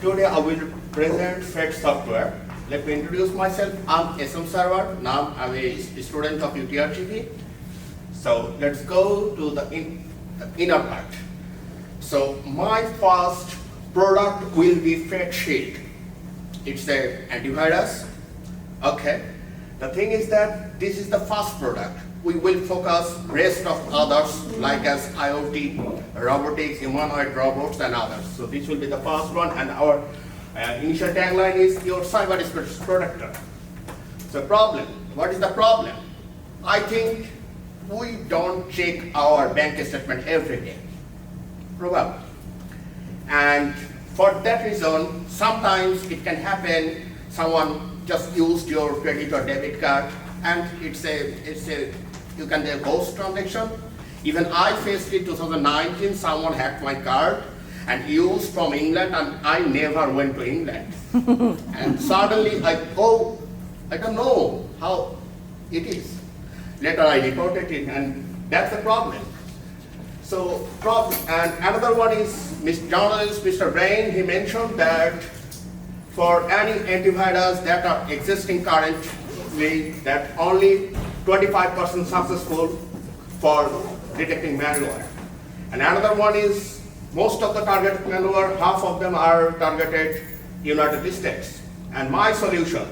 today I will present FedSoftware. Let me introduce myself. I'm M Sarwar. Now I'm a student of UTRGV. So let's go to the inner part. So my first product will be FedShield. It's an antivirus. Okay. The thing is that this is the first product. We will focus rest of others like as IoT, robotics, humanoid robots and others. So this will be the first one, and our initial tagline is your cyber space protector. So problem, what is the problem? I think we don't check our bank statement every day, probably. And for that reason, sometimes it can happen, someone just used your credit or debit card and you can do a ghost transaction. Even I faced it 2019, someone hacked my card and used from England, and I never went to England. And suddenly I don't know how it is. Later I reported it, and that's the problem. So, and another one is journalist Mr. Brain, he mentioned that for any antivirus that are existing currently, that only 25% successful for detecting malware. And another one is most of the target malware, half of them are targeted United States. And my solution,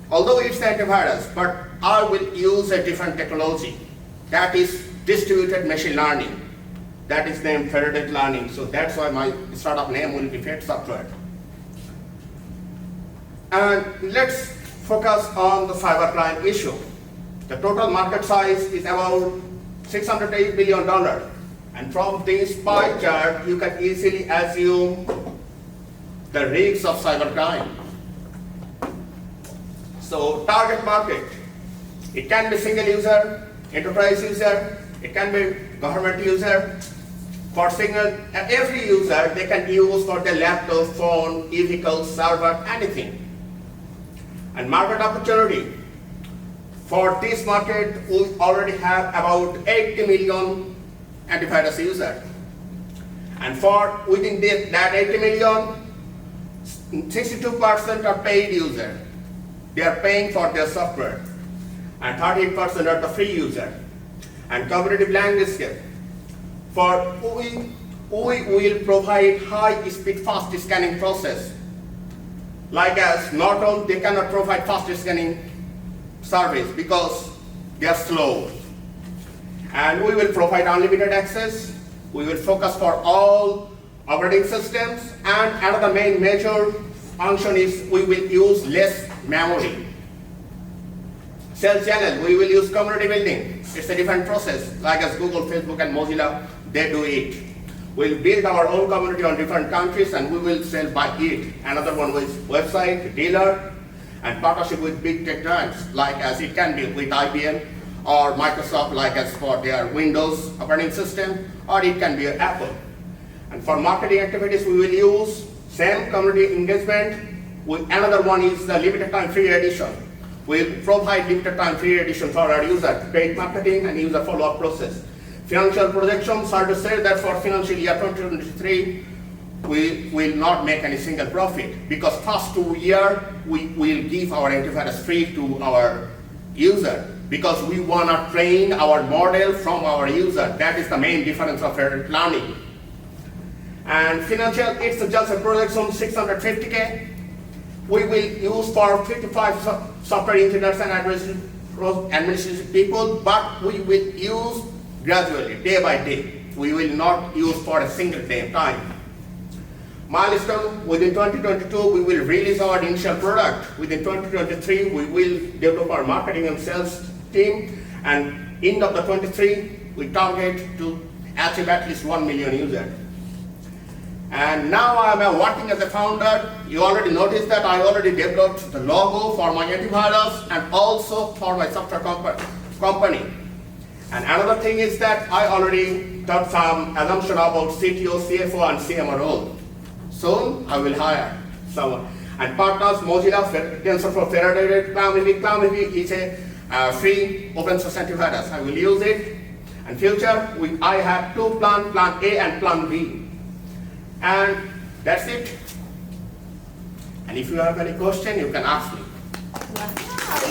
although it's antivirus, but I will use a different technology, that is distributed machine learning. That is named federated learning. So that's why my startup name will be FedSoftware. And let's focus on the cybercrime issue. The total market size is about $608 billion. And from this pie chart, you can easily assume the risks of cybercrime. So target market, it can be single user, enterprise user, it can be government user. For every user, they can use for their laptop, phone, e-vehicle, server, anything. And market opportunity. For this market, we already have about 80 million antivirus users. And for within that 80 million, 62% are paid users. They are paying for their software. And 38% are the free user. And competitive landscape. For we will provide high-speed, fast scanning process. Like as not only they cannot provide fast scanning service because they are slow. And we will provide unlimited access. We will focus for all operating systems. And another main major function is we will use less memory. Sales channel, we will use community building. It's a different process. Like as Google, Facebook, and Mozilla, they do it. We'll build our own community on different countries and we will sell by it. Another one is website, dealer, and partnership with big tech giants, like as it can be with IBM or Microsoft, like as for their Windows operating system, or it can be Apple. And for marketing activities, we will use same community engagement. Another one is the limited time free edition. We'll provide limited time free edition for our user, paid marketing and user follow-up process. Financial projections are to say that for financial year 2023, we will not make any single profit because first 2 years we will give our antivirus free to our user because we want to train our model from our user. That is the main difference of federated learning. And financial, it's just a projection 650K. We will use for 55 software engineers and administrative people, but we will use gradually, day by day. We will not use for a single day time. Milestone, within 2022, we will release our initial product. Within 2023, we will develop our marketing and sales team. And end of the 23, we target to achieve at least 1 million users. And now I am working as a founder. You already noticed that I already developed the logo for my antivirus and also for my software company. And another thing is that I already got some assumption about CTO, CFO, and CMO role. Soon I will hire someone. And partners, Mozilla, TensorFlow, Federated, CloudMV is a free open source antivirus. I will use it. And future, I have two plans, plan A and plan B. And that's it. And if you have any question, you can ask me. Wow, you still have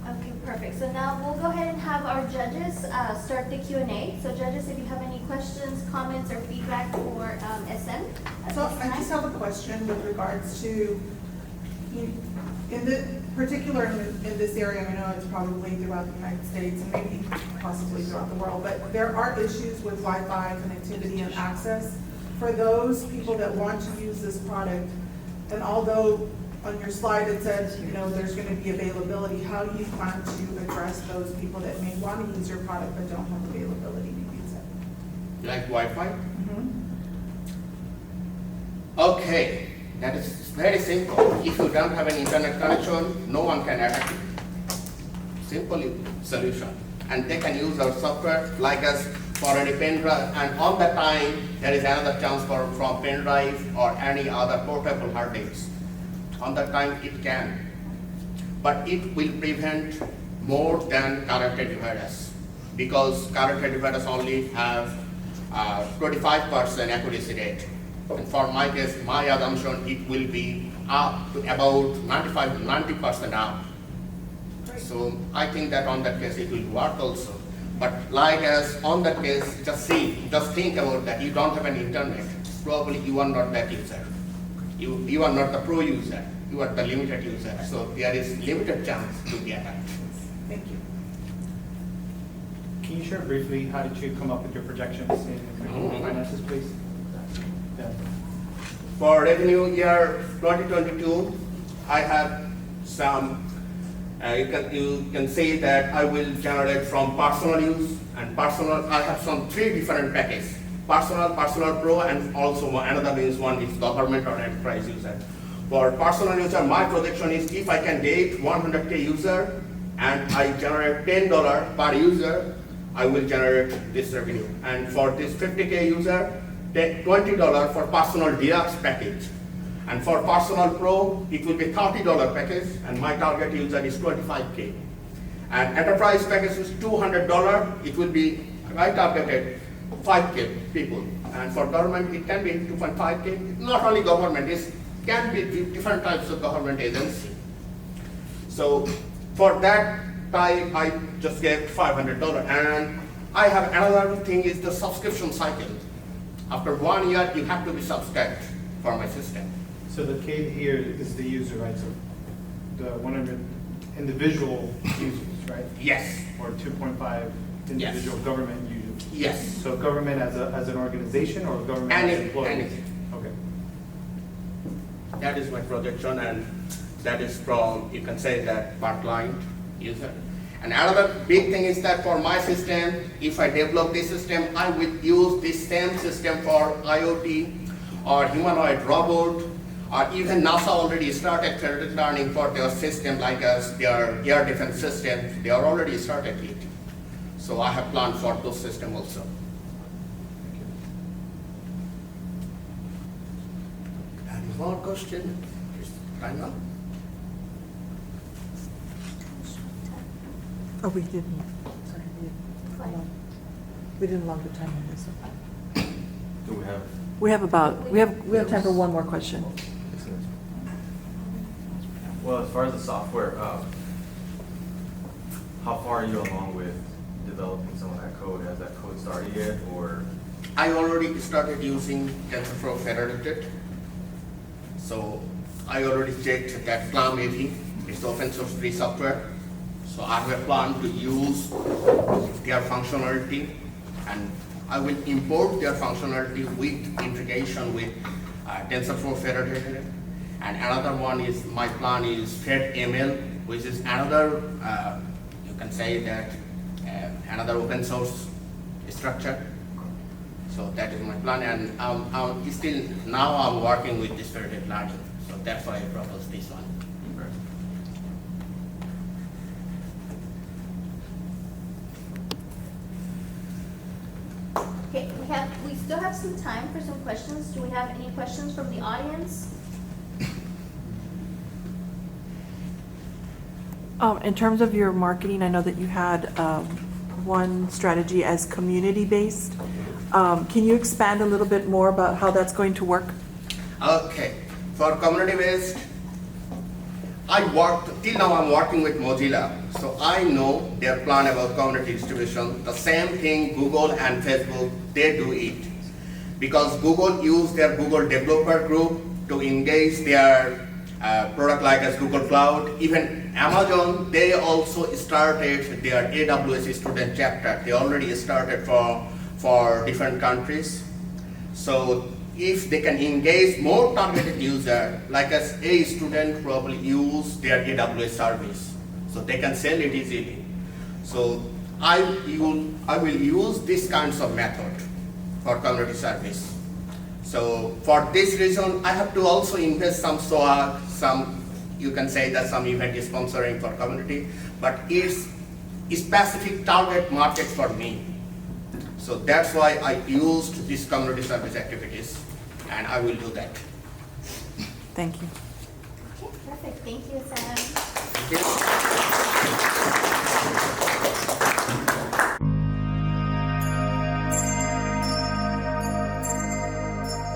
Okay, perfect. So now we'll go ahead and have our judges start the Q&A. So judges, if you have any questions, comments, or feedback for SM at So this I just time. have a question with regards to, in the particular in this area, I know it's probably throughout the United States and maybe possibly throughout the world, but there are issues with Wi-Fi connectivity and access for those people that want to use this product. And although on your slide it says, there's going to be availability, how do you plan to address those people that may want to use your product but don't have availability to use it? Like Wi-Fi? Mhm. Okay, that is very simple. If you don't have an internet connection, no one can attack you. Simple solution. And they can use our software like us for any pen drive, and on that time, there is another chance from pen drive or any other portable hard disk. On that time, it can. But it will prevent more than current antivirus, because current antivirus only have 25% accuracy rate. And for my case, my assumption, it will be up to about 90% up. So I think that on that case, it will work also. But like as on that case, just think about that. You don't have an internet. Probably you are not that user. You are not the pro user. You are the limited user. So there is limited chance to be attacked. Thank you. Can you share briefly, how did you come up with your projections in finances, please? Yeah. For revenue year 2022, I have some, you can say that I will generate from personal use and personal. I have some 3 different packages: personal, personal pro, and also another means one is government or enterprise user. For personal user, my projection is if I can get 100K user and I generate $10 per user, I will generate this revenue. And for this 50K user, $20 for personal deluxe package. And for personal pro, it will be $30 package, and my target user is 25K. And enterprise package is $200, it will be, I targeted 5K people. And for government, it can be 2.5K. Not only government, it can be different types of government agency. So for that type, I just gave $500. And I have another thing is the subscription cycle. After 1 year, you have to be subscribed for my system. So the K here is the user, right? So the 100 individual users, right? Yes, Or 2.5 individual government users. yes. So government as an organization or government as employees? Anything. Okay. That is my projection, and that is from, you can say that, per client user. And another big thing is that for my system, if I develop this system, I will use this same system for IoT or humanoid robot, or even NASA already started credit learning for their system like us, their air defense system, they are already started it. So I have planned for those systems also. Any more question? Time up? Oh, we didn't. Sorry, we didn't log the time on this one. Do we have? We have time for one more question. Well, as far as the software, how far are you along with developing some of that code? Has that code started yet, or? I already started using TensorFlow federated. So I already checked that Clam AV, it's open source free software. So I have a plan to use their functionality, and I will import their functionality with integration with TensorFlow federated. And another one is, my plan is FedML, which is another, you can say that, another open source structure. So that is my plan, and now I'm working with this federated learning. So that's why I proposed this one. Okay, we still have some time for some questions. Do we have any questions from the audience? In terms of your marketing, I know that you had one strategy as community-based. Can you expand a little bit more about how that's going to work? Okay, for community-based, till now I'm working with Mozilla, so I know their plan about community distribution. The same thing Google and Facebook, they do it. Because Google use their Google developer group to engage their product like as Google Cloud. Even Amazon, they also started their AWS student chapter. They already started for different countries. So if they can engage more targeted user, like as a student probably use their AWS service, so they can sell it easily. So I will use these kinds of method for community service. So for this reason, I have to also invest some SOA, you can say that some event is sponsoring for community, but it's a specific target market for me. So that's why I used these community service activities, and I will do that. Thank you. Okay, perfect. Thank you, Sam. Thank you.